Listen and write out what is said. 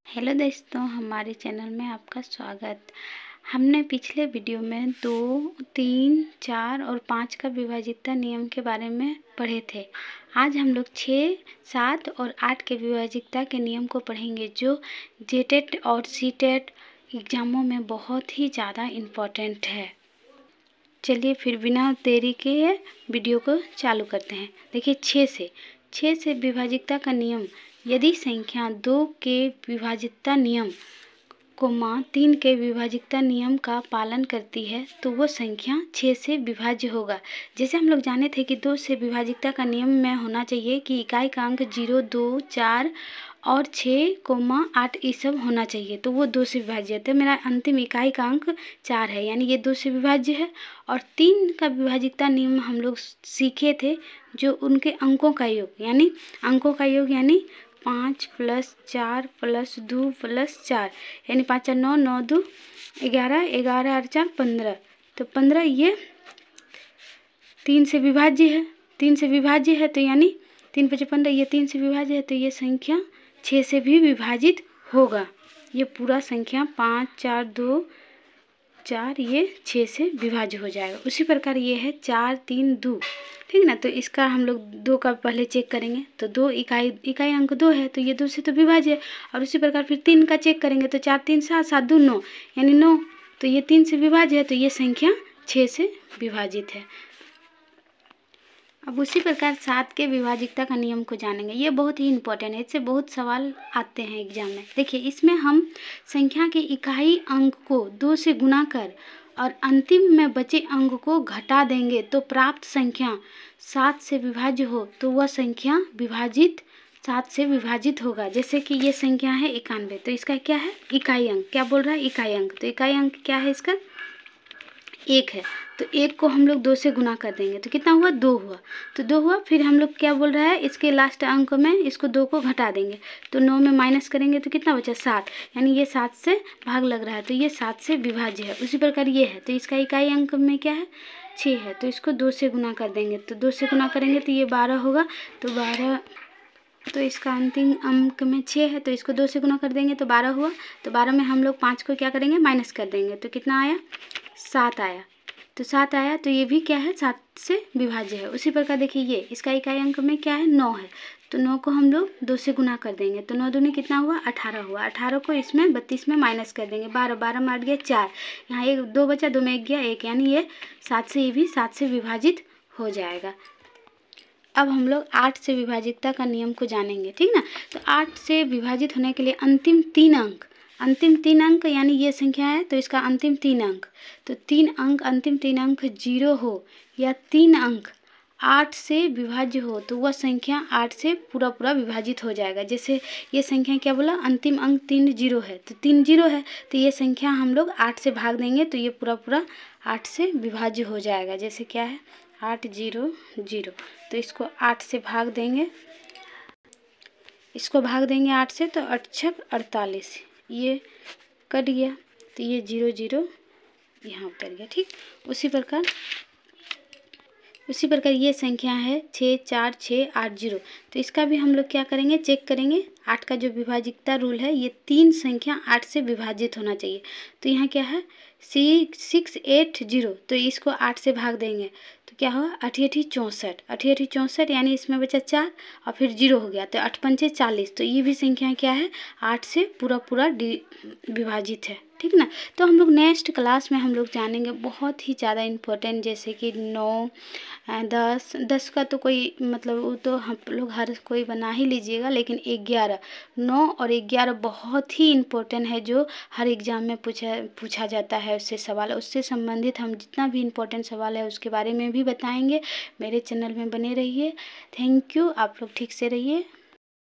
Hello दोस्तों, हमारे channel में आपका स्वागत। हमने पिछले वीडियो में 2, 3, 4 और 5 का विभाज्यता नियम के बारे में पढ़े थे। आज हम लोग 6, 7 और 8 के विभाज्यता के नियम को पढ़ेंगे, जो जेटेट और सीटेट एग्ज़ामों में बहुत ही ज़्यादा इम्पोर्टेंट है। चलिए फिर बिना देरी के वीडियो को चालू करते हैं। देखिए 6 से विभाज्यता का नियम, यदि संख्या 2 के विभाज्यता नियम, 3 के विभाज्यता नियम का पालन करती है तो वो संख्या 6 से विभाज्य होगा। जैसे हम लोग जाने थे कि 2 से विभाज्यता का नियम में होना चाहिए कि इकाई का अंक 0, 2, 4 और 6, 8 ये सब होना चाहिए, तो वो 2 से विभाज्य है। मेरा अंतिम इकाई का अंक 4 है, यानी ये 2 से विभाज्य है। और 3 का विभाज्यता नियम हम लोग सीखे थे, जो उनके अंकों का योग, यानी 5 + 4 + 2 + 4, यानी 5 × 9, 9 × 2 11, 11 × 4 15, तो 15 ये 3 से विभाज्य है। 3 से विभाज्य है तो यानी 3 × 5 = 15, ये 3 से विभाज्य है तो ये संख्या 6 से भी विभाजित होगा। ये पूरा संख्या 5, 4, 2, 4 ये 6 से विभाज्य हो जाएगा। उसी प्रकार ये है 4, 3, 2, ठीक ना। तो इसका हम लोग 2 का पहले चेक करेंगे, तो 2 इकाई अंक 2 है तो ये 2 से तो विभाज्य है। और उसी प्रकार फिर 3 का चेक करेंगे तो 4, 3, 7, 7, 2, 9, यानी 9, तो ये 3 से विभाज्य है तो ये संख्या 6 से विभाजित है। अब उसी प्रकार 7 के विभाज्यता का नियम को जानेंगे। ये बहुत ही इम्पोर्टेंट है, इससे बहुत सवाल आते हैं एग्जाम में। देखिए इसमें हम संख्या के इकाई अंक को 2 से गुना कर और अंतिम में बचे अंक को घटा देंगे तो प्राप्त संख्या 7 से विभाज्य हो तो वह संख्या 7 से विभाजित होगा। जैसे कि ये संख्या है 91, तो इसका क्या है, इकाई अंक। क्या बोल रहा है, इकाई अंक। तो इकाई अंक क्या है इसका, 1 है। तो 1 को हम लोग 2 से गुना कर देंगे तो कितना हुआ, 2 हुआ। तो 2 हुआ, फिर हम लोग क्या बोल रहा है, इसके लास्ट अंक में इसको 2 को घटा देंगे तो 9 में माइनस करेंगे तो कितना बचा, 7, यानी ये 7 से भाग लग रहा है तो ये 7 से विभाज्य है। उसी प्रकार ये है, तो इसका इकाई अंक में क्या है, 6 है, तो इसको 2 से गुना कर देंगे तो 2 से गुना करेंगे तो ये 12 होगा। तो 12, तो इसका अंतिम अंक में 6 है तो इसको 2 से गुना कर देंगे तो 12 हुआ। तो 12 में हम लोग 5 को क्या करेंगे, माइनस कर देंगे तो कितना आया, 7 आया। तो 7 आया तो ये भी क्या है, 7 से विभाज्य है। उसी प्रकार देखिए ये इसका इकाई अंक में क्या है, 9 है, तो 9 को हम लोग 2 से गुना कर देंगे तो 9 दूनी कितना हुआ, 18 हुआ। 18 को इसमें 32 में माइनस कर देंगे, 12, 12 में 8 गया 4, यहाँ 1, 2 बचा, 2 में 1 गया 1, यानी ये 7 से, ये भी 7 से विभाजित हो जाएगा। अब हम लोग 8 से विभाज्यता का नियम को जानेंगे, ठीक ना। तो 8 से विभाजित होने के लिए अंतिम 3 अंक, यानी ये संख्या है तो इसका अंतिम 3 अंक, तो 3 अंक, अंतिम 3 अंक 0 हो या 3 अंक 8 से विभाज्य हो तो वह संख्या 8 से पूरा विभाजित हो जाएगा। जैसे ये संख्या क्या बोला, अंतिम अंक 3 0 है, तो 3 0 है तो ये संख्या हम लोग 8 से भाग देंगे तो ये पूरा 8 से विभाज्य हो जाएगा। जैसे क्या है, 8 0 0, तो इसको 8 से भाग देंगे, 8 से, तो 8 × 6 = 48, ये कट गया तो ये 0 0 यहाँ उतर गया, ठीक। उसी प्रकार ये संख्या है 6 4 6 8 0, तो इसका भी हम लोग क्या करेंगे, चेक करेंगे। 8 का जो विभाज्यता रूल है, ये 3 संख्या 8 से विभाजित होना चाहिए। तो यहाँ क्या है, 6 8 0, तो इसको 8 से भाग देंगे तो क्या होगा, 8 8 64, 8 8 64, यानी इसमें बचा 4 और फिर 0 हो गया तो 8 5 40, तो ये भी संख्या क्या है, 8 से पूरा विभाजित है, ठीक ना। तो हम लोग नेक्स्ट क्लास में हम लोग जानेंगे बहुत ही ज़्यादा इम्पोर्टेंट, जैसे कि 9, 10 का तो कोई मतलब वो तो हम लोग हर कोई बना ही लीजिएगा, लेकिन 11, 9 और 11 बहुत ही इम्पोर्टेंट है, जो हर एग्ज़ाम में पूछा जाता है उससे सवाल। उससे संबंधित हम जितना भी इम्पोर्टेंट सवाल है उसके बारे में भी बताएंगे। मेरे चैनल में बने रहिए। थैंक यू, आप लोग ठीक से रहिए।